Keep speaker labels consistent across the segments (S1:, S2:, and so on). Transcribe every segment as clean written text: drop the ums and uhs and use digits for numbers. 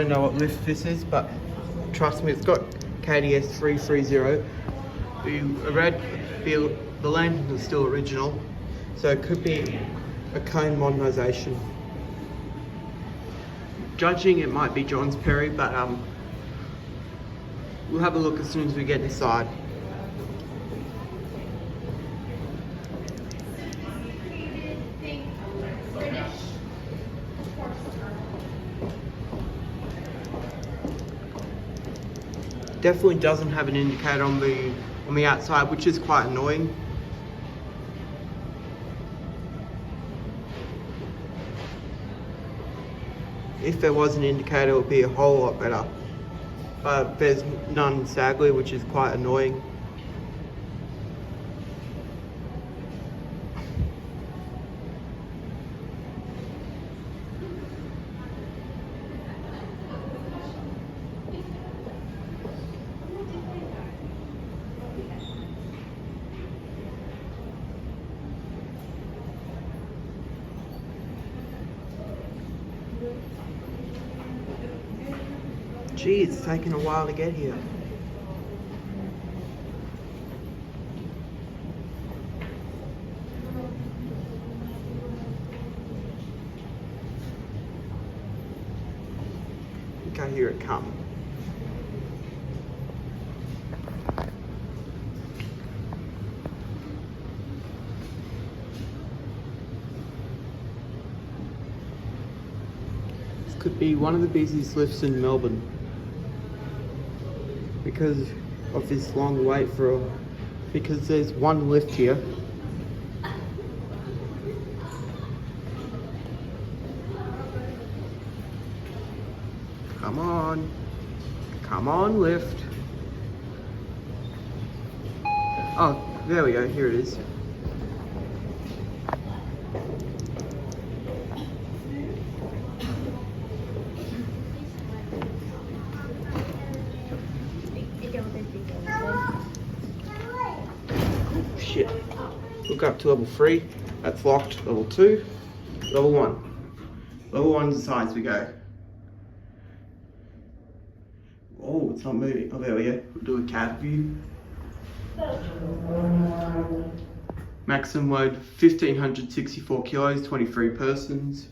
S1: I don't know what lift this is, but trust me, it's got KDS 330. The lantern is still original, so it could be a KONE modernisation. Judging, it might be John's Perry, but we'll have a look as soon as we get inside. Definitely doesn't have an indicator on the outside, which is quite annoying. If there was an indicator, it would be a whole lot better. But there's none, sadly, which is quite annoying. Gee, it's taken a while to get here. I think I hear it come. This could be one of the busiest lifts in Melbourne, because of this long wait because there's one lift here. Come on, lift. Oh, there we go, here it is. Shit. Look up to level 3. That's locked. Level 2. Level 1. Level 1's the size we go. Oh, it's not moving. Oh, there we go. We'll do a cat view. Maximum load 1,564 kilos, 23 persons.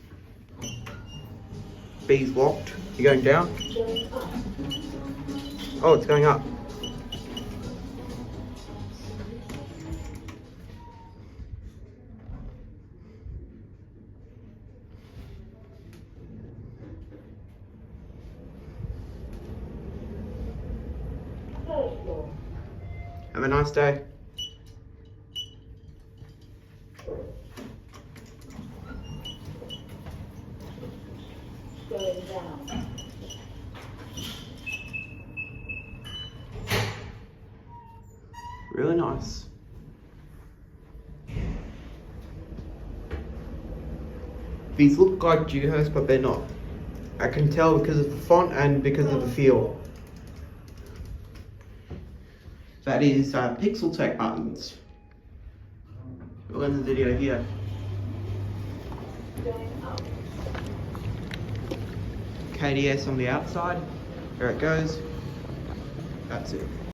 S1: B's locked. You going down? Oh, it's going up. Have a nice day.
S2: Going down.
S1: Really nice. These look like Dewhurst, but they're not. I can tell because of the font and because of the feel. That is Pixel Tech buttons. We'll end the video here. KDS on the outside. There it goes. That's it.